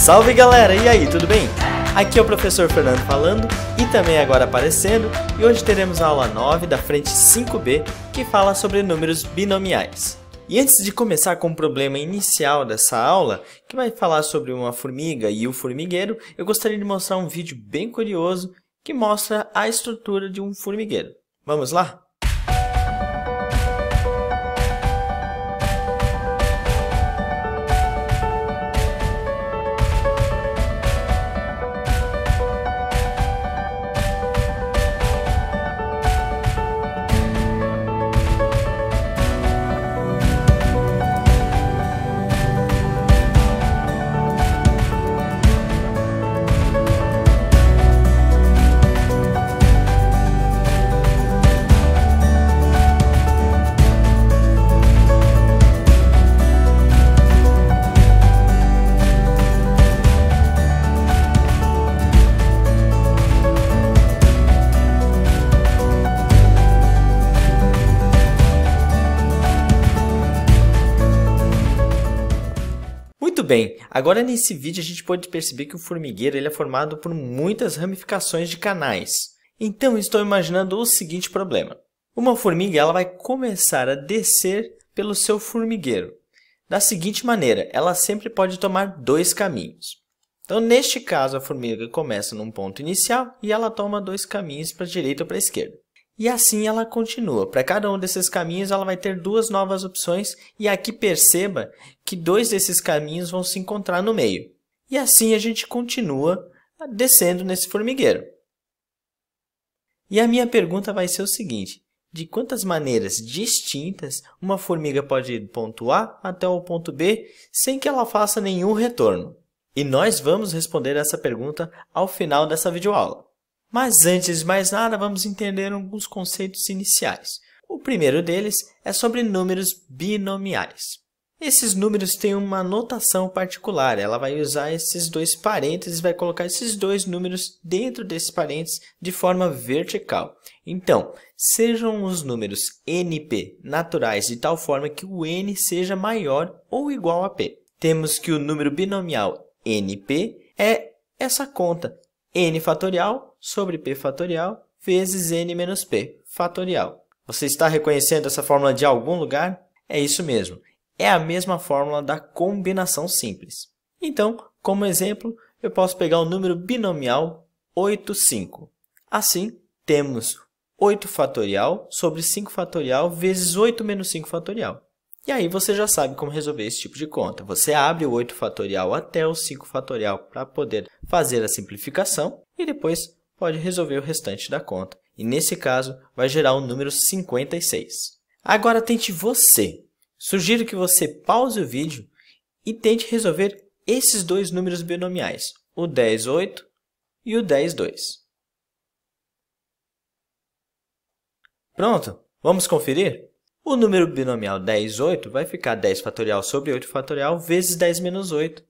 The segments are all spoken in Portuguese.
Salve galera, e aí, tudo bem? Aqui é o professor Fernando falando e também agora aparecendo, e hoje teremos a aula 9 da frente 5B que fala sobre números binomiais. E antes de começar com o problema inicial dessa aula, que vai falar sobre uma formiga e o formigueiro, eu gostaria de mostrar um vídeo bem curioso que mostra a estrutura de um formigueiro. Vamos lá? Muito bem, agora nesse vídeo a gente pode perceber que o formigueiro ele é formado por muitas ramificações de canais. Então estou imaginando o seguinte problema. Uma formiga ela vai começar a descer pelo seu formigueiro. Da seguinte maneira, ela sempre pode tomar dois caminhos. Então neste caso a formiga começa num ponto inicial e ela toma dois caminhos para a direita ou para a esquerda. E assim ela continua. Para cada um desses caminhos ela vai ter duas novas opções e aqui perceba que dois desses caminhos vão se encontrar no meio. E assim a gente continua descendo nesse formigueiro. E a minha pergunta vai ser o seguinte: de quantas maneiras distintas uma formiga pode ir do ponto A até o ponto B sem que ela faça nenhum retorno? E nós vamos responder essa pergunta ao final dessa videoaula. Mas antes de mais nada, vamos entender alguns conceitos iniciais. O primeiro deles é sobre números binomiais. Esses números têm uma notação particular. Ela vai usar esses dois parênteses e vai colocar esses dois números dentro desses parênteses de forma vertical. Então, sejam os números NP naturais de tal forma que o N seja maior ou igual a P. Temos que o número binomial NP é essa conta. N fatorial sobre P fatorial vezes N menos P fatorial. Você está reconhecendo essa fórmula de algum lugar? É isso mesmo. É a mesma fórmula da combinação simples. Então, como exemplo, eu posso pegar o número binomial 8, 5. Assim, temos 8 fatorial sobre 5 fatorial vezes 8 menos 5 fatorial. E aí você já sabe como resolver esse tipo de conta. Você abre o 8 fatorial até o 5 fatorial para poder fazer a simplificação e depois pode resolver o restante da conta. E nesse caso vai gerar o número 56. Agora tente você. Sugiro que você pause o vídeo e tente resolver esses dois números binomiais, o 10, 8 e o 10, 2. Pronto? Vamos conferir? O número binomial 10, 8 vai ficar 10 fatorial sobre 8 fatorial vezes 10 menos 8,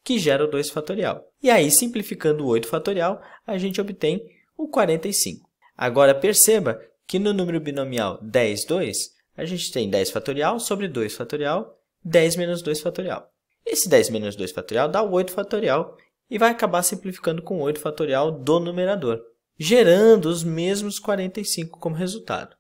que gera o 2 fatorial. E aí, simplificando o 8 fatorial, a gente obtém o 45. Agora, perceba que no número binomial 10, 2, a gente tem 10 fatorial sobre 2 fatorial, 10 menos 2 fatorial. Esse 10 menos 2 fatorial dá o 8 fatorial e vai acabar simplificando com o 8 fatorial do numerador, gerando os mesmos 45 como resultado.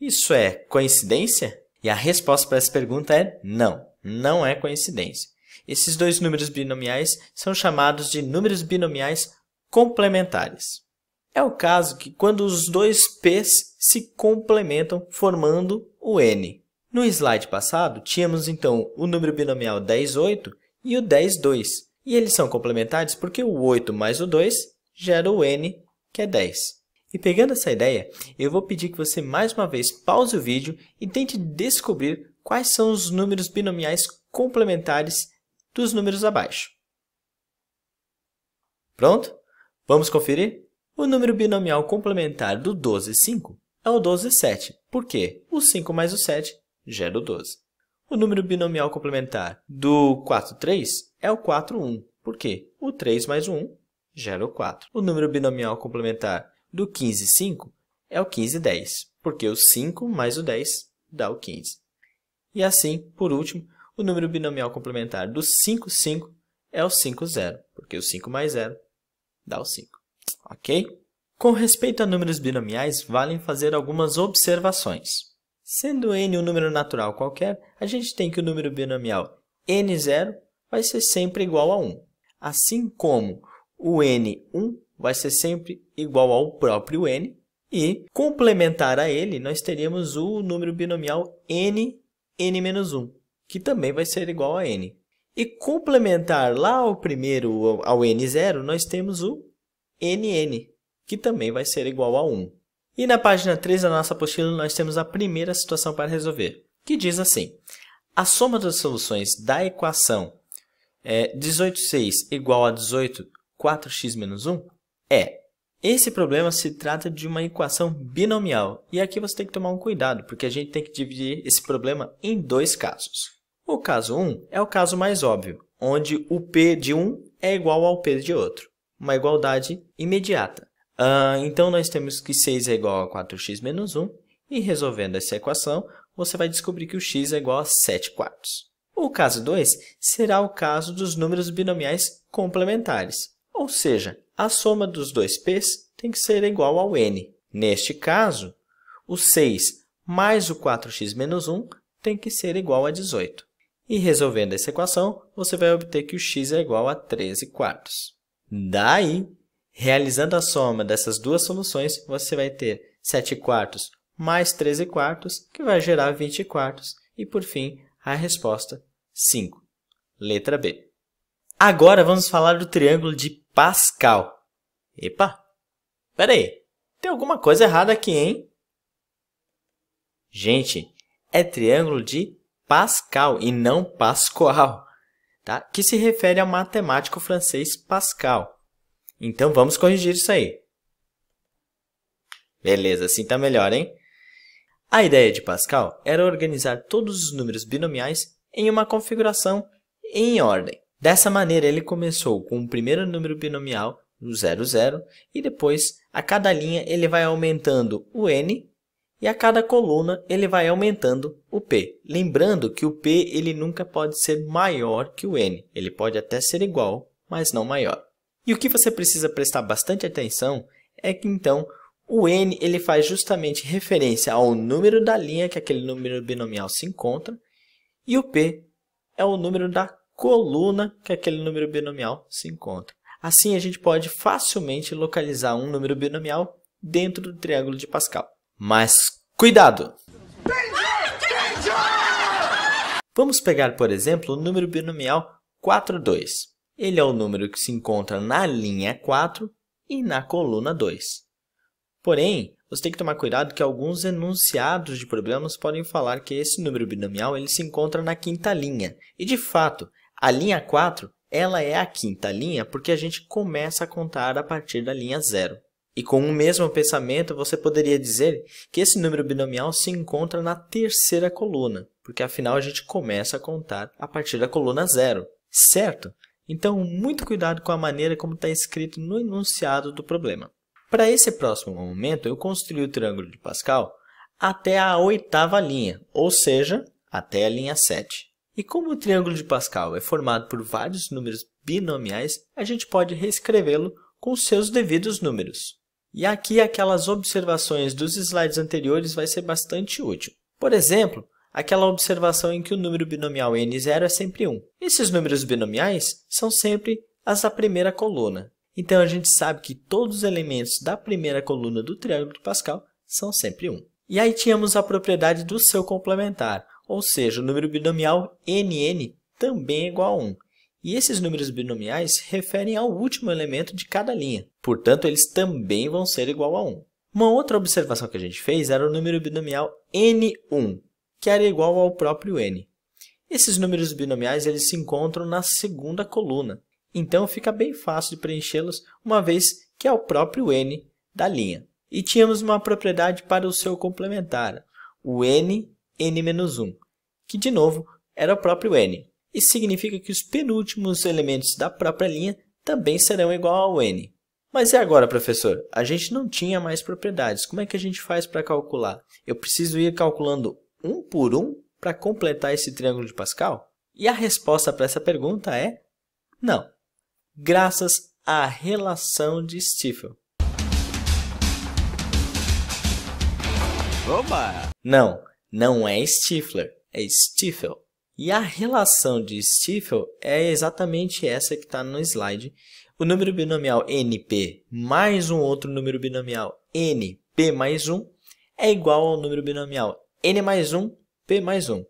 Isso é coincidência? E a resposta para essa pergunta é não, não é coincidência. Esses dois números binomiais são chamados de números binomiais complementares. É o caso que quando os dois P's se complementam formando o N. No slide passado, tínhamos então o número binomial 10, 8 e o 10, 2. E eles são complementares porque o 8 mais o 2 gera o N, que é 10. E pegando essa ideia, eu vou pedir que você mais uma vez pause o vídeo e tente descobrir quais são os números binomiais complementares dos números abaixo. Pronto? Vamos conferir? O número binomial complementar do 12, 5 é o 12, 7. Por quê? O 5 mais o 7 gera o 12. O número binomial complementar do 4, 3 é o 4, 1. Por quê? O 3 mais o 1 gera o 4. O número binomial complementar do 15, 5 é o 15, 10, porque o 5 mais o 10 dá o 15. E assim, por último, o número binomial complementar do 5, 5 é o 5, 0, porque o 5 mais 0 dá o 5, ok? Com respeito a números binomiais, valem fazer algumas observações. Sendo n um número natural qualquer, a gente tem que o número binomial n0 vai ser sempre igual a 1, assim como o n1 vai ser sempre igual ao próprio n, e complementar a ele, nós teríamos o número binomial n-1, que também vai ser igual a n. E complementar lá ao primeiro, ao n0, nós temos o nn, que também vai ser igual a 1. E na página 3 da nossa apostila, nós temos a primeira situação para resolver, que diz assim: a soma das soluções da equação 18,6 igual a 18, 4x menos 1 é. Esse problema se trata de uma equação binomial, e aqui você tem que tomar um cuidado, porque a gente tem que dividir esse problema em dois casos. O caso 1 é o caso mais óbvio, onde o p de um é igual ao p de outro, uma igualdade imediata. Então, nós temos que 6 é igual a 4x menos 1, e resolvendo essa equação, você vai descobrir que o x é igual a 7 quartos. O caso 2 será o caso dos números binomiais complementares, ou seja, a soma dos dois p's tem que ser igual ao n. Neste caso, o 6 mais o 4x menos 1 tem que ser igual a 18. E resolvendo essa equação, você vai obter que o x é igual a 13 quartos. Daí, realizando a soma dessas duas soluções, você vai ter 7 quartos mais 13 quartos, que vai gerar 20 quartos. E, por fim, a resposta 5. Letra B. Agora vamos falar do triângulo de Pascal. Epa, espera aí, tem alguma coisa errada aqui, hein? Gente, é triângulo de Pascal e não Pascual, tá? Que se refere ao matemático francês Pascal. Então, vamos corrigir isso aí. Beleza, assim tá melhor, hein? A ideia de Pascal era organizar todos os números binomiais em uma configuração em ordem. Dessa maneira, ele começou com o primeiro número binomial, o 0, 0, e depois, a cada linha, ele vai aumentando o n, e a cada coluna, ele vai aumentando o p. Lembrando que o p ele nunca pode ser maior que o n. Ele pode até ser igual, mas não maior. E o que você precisa prestar bastante atenção é que, então, o n ele faz justamente referência ao número da linha que aquele número binomial se encontra, e o p é o número da coluna que aquele número binomial se encontra. Assim, a gente pode facilmente localizar um número binomial dentro do triângulo de Pascal. Mas cuidado! Vamos pegar, por exemplo, o número binomial 4, 2. Ele é o número que se encontra na linha 4 e na coluna 2. Porém, você tem que tomar cuidado que alguns enunciados de problemas podem falar que esse número binomial ele se encontra na quinta linha. E, de fato, a linha 4 ela é a quinta linha porque a gente começa a contar a partir da linha 0. E com o mesmo pensamento, você poderia dizer que esse número binomial se encontra na terceira coluna, porque afinal a gente começa a contar a partir da coluna 0, certo? Então, muito cuidado com a maneira como está escrito no enunciado do problema. Para esse próximo momento, eu construí o triângulo de Pascal até a oitava linha, ou seja, até a linha 7. E como o triângulo de Pascal é formado por vários números binomiais, a gente pode reescrevê-lo com seus devidos números. E aqui aquelas observações dos slides anteriores vai ser bastante útil. Por exemplo, aquela observação em que o número binomial n0 é sempre 1. Esses números binomiais são sempre as da primeira coluna. Então, a gente sabe que todos os elementos da primeira coluna do triângulo de Pascal são sempre 1. E aí tínhamos a propriedade do seu complementar, ou seja, o número binomial nn também é igual a 1. E esses números binomiais referem ao último elemento de cada linha. Portanto, eles também vão ser igual a 1. Uma outra observação que a gente fez era o número binomial n1, que era igual ao próprio n. Esses números binomiais eles se encontram na segunda coluna. Então, fica bem fácil de preenchê-los, uma vez que é o próprio n da linha. E tínhamos uma propriedade para o seu complementar, o n-1, que, de novo, era o próprio n. Isso significa que os penúltimos elementos da própria linha também serão igual ao n. Mas e agora, professor? A gente não tinha mais propriedades. Como é que a gente faz para calcular? Eu preciso ir calculando um por um para completar esse triângulo de Pascal? E a resposta para essa pergunta é Não, graças à relação de Stiefel. Oba! Não, não é Stifler, é Stiefel. E a relação de Stiefel é exatamente essa que está no slide. O número binomial NP mais um outro número binomial NP mais 1 é igual ao número binomial N mais 1, P mais 1.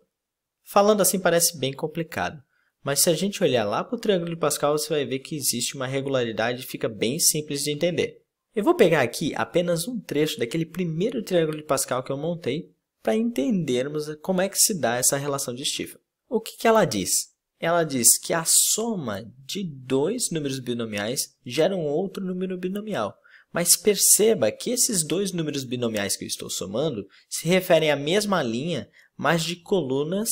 Falando assim parece bem complicado, mas se a gente olhar lá para o Triângulo de Pascal, você vai ver que existe uma regularidade e fica bem simples de entender. Eu vou pegar aqui apenas um trecho daquele primeiro Triângulo de Pascal que eu montei para entendermos como é que se dá essa relação de Stiefel. O que ela diz? Ela diz que a soma de dois números binomiais gera um outro número binomial. Mas perceba que esses dois números binomiais que eu estou somando se referem à mesma linha, mas de colunas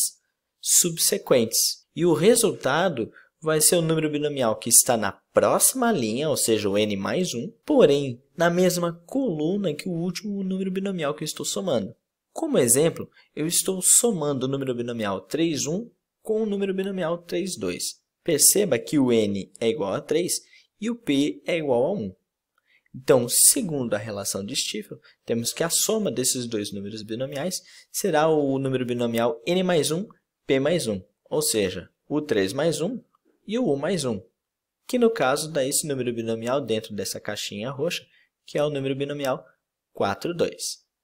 subsequentes. E o resultado vai ser o número binomial que está na próxima linha, ou seja, o n mais 1, porém na mesma coluna que o último número binomial que eu estou somando. Como exemplo, eu estou somando o número binomial 3, 1 com o número binomial 3, 2. Perceba que o n é igual a 3 e o p é igual a 1. Então, segundo a relação de Stiefel, temos que a soma desses dois números binomiais será o número binomial n mais 1, p mais 1, ou seja, o 3 mais 1 e o 1 mais 1, que no caso dá esse número binomial dentro dessa caixinha roxa, que é o número binomial 4, 2.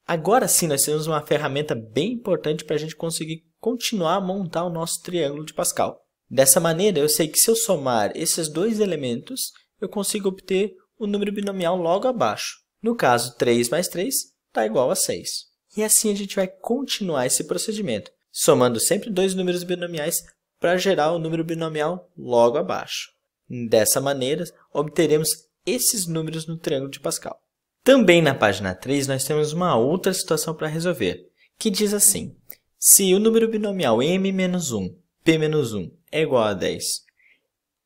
Agora sim, nós temos uma ferramenta bem importante para a gente conseguir continuar a montar o nosso Triângulo de Pascal. Dessa maneira, eu sei que se eu somar esses dois elementos, eu consigo obter o número binomial logo abaixo. No caso, 3 mais 3 está igual a 6. E assim a gente vai continuar esse procedimento, somando sempre dois números binomiais para gerar o número binomial logo abaixo. Dessa maneira, obteremos esses números no Triângulo de Pascal. Também na página 3, nós temos uma outra situação para resolver, que diz assim: se o número binomial m-1, p-1 é igual a 10,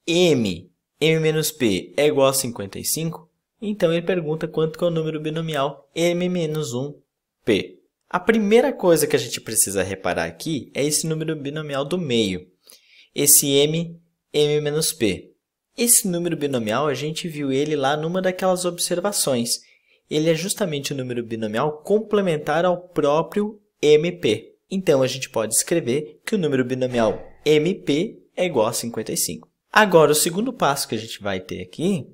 m-p é igual a 55, então ele pergunta quanto que é o número binomial m-1p. A primeira coisa que a gente precisa reparar aqui é esse número binomial do meio, esse m-p. Esse número binomial, a gente viu ele lá numa daquelas observações. Ele é justamente o número binomial complementar ao próprio MP. Então, a gente pode escrever que o número binomial MP é igual a 55. Agora, o segundo passo que a gente vai ter aqui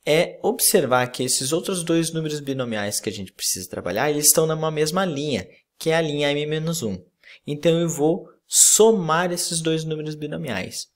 é observar que esses outros dois números binomiais que a gente precisa trabalhar, eles estão numa mesma linha, que é a linha m-1. Então, eu vou somar esses dois números binomiais.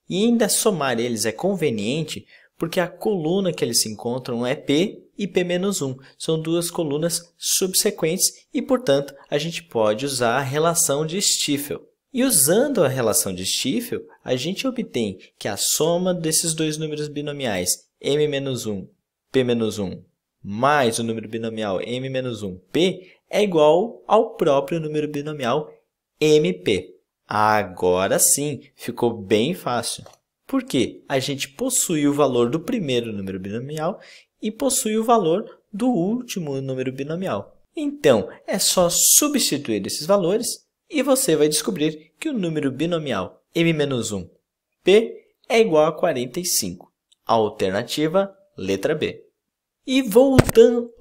E ainda somar eles é conveniente porque a coluna que eles se encontram é P e P-1. São duas colunas subsequentes e, portanto, a gente pode usar a relação de Stiefel. E usando a relação de Stiefel, a gente obtém que a soma desses dois números binomiais m-1, p-1, mais o número binomial m-1, p, é igual ao próprio número binomial mp. Agora sim, ficou bem fácil. Porque a gente possui o valor do primeiro número binomial e possui o valor do último número binomial. Então, é só substituir esses valores e você vai descobrir que o número binomial m-1, p, é igual a 45. Alternativa, letra B. E voltando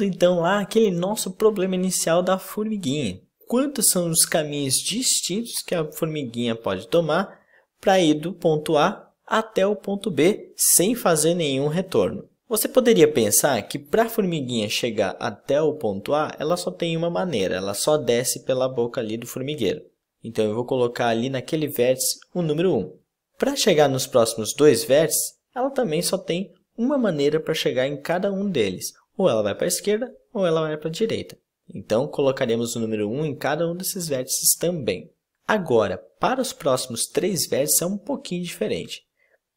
então lá àquele nosso problema inicial da formiguinha. Quantos são os caminhos distintos que a formiguinha pode tomar para ir do ponto A até o ponto B sem fazer nenhum retorno? Você poderia pensar que para a formiguinha chegar até o ponto A, ela só tem uma maneira, ela só desce pela boca ali do formigueiro. Então, eu vou colocar ali naquele vértice o número 1. Para chegar nos próximos dois vértices, ela também só tem uma maneira para chegar em cada um deles. Ou ela vai para a esquerda, ou ela vai para a direita. Então, colocaremos o número 1 em cada um desses vértices também. Agora, para os próximos três vértices é um pouquinho diferente.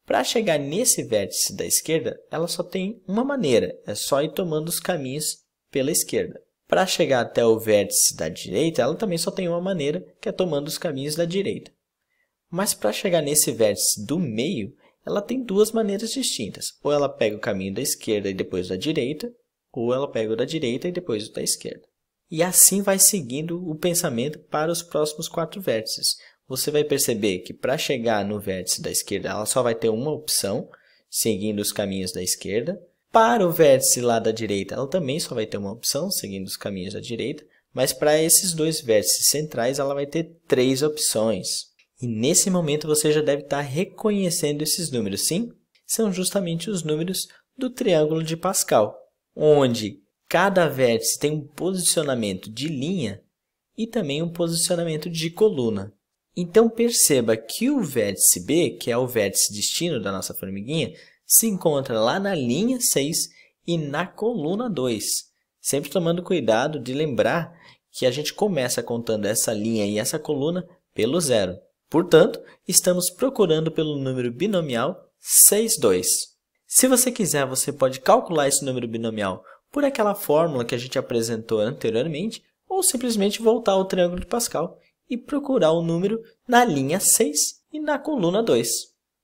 Para chegar nesse vértice da esquerda, ela só tem uma maneira, é só ir tomando os caminhos pela esquerda. Para chegar até o vértice da direita, ela também só tem uma maneira, que é tomando os caminhos da direita. Mas para chegar nesse vértice do meio, ela tem duas maneiras distintas. Ou ela pega o caminho da esquerda e depois da direita, ou ela pega o da direita e depois o da esquerda. E assim vai seguindo o pensamento para os próximos quatro vértices. você vai perceber que para chegar no vértice da esquerda, ela só vai ter uma opção, seguindo os caminhos da esquerda. Para o vértice lá da direita, ela também só vai ter uma opção, seguindo os caminhos da direita. Mas para esses dois vértices centrais, ela vai ter 3 opções. E nesse momento você já deve estar reconhecendo esses números, sim? São justamente os números do triângulo de Pascal, onde cada vértice tem um posicionamento de linha e também um posicionamento de coluna. Então perceba que o vértice B, que é o vértice destino da nossa formiguinha, se encontra lá na linha 6 e na coluna 2. Sempre tomando cuidado de lembrar que a gente começa contando essa linha e essa coluna pelo zero. Portanto, estamos procurando pelo número binomial 62. Se você quiser, você pode calcular esse número binomial por aquela fórmula que a gente apresentou anteriormente, ou simplesmente voltar ao triângulo de Pascal e procurar o número na linha 6 e na coluna 2.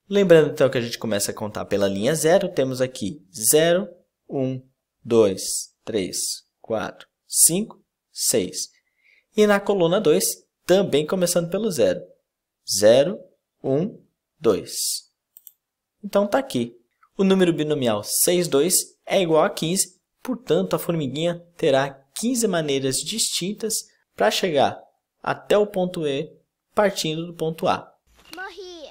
Lembrando então que a gente começa a contar pela linha 0, temos aqui 0, 1, 2, 3, 4, 5, 6. E na coluna 2, também começando pelo 0. 0, 1, 2. Então está aqui. O número binomial 62 é igual a 15, portanto a formiguinha terá 15 maneiras distintas para chegar até o ponto E, partindo do ponto A. Morri.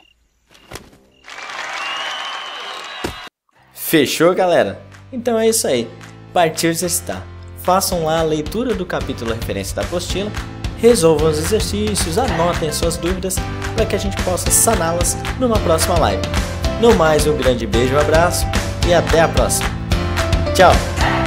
Fechou, galera? Então é isso aí. Partiu exercitar. Façam lá a leitura do capítulo referência da apostila, resolvam os exercícios, anotem as suas dúvidas para que a gente possa saná-las numa próxima live. No mais, um grande beijo, um abraço e até a próxima. Tchau!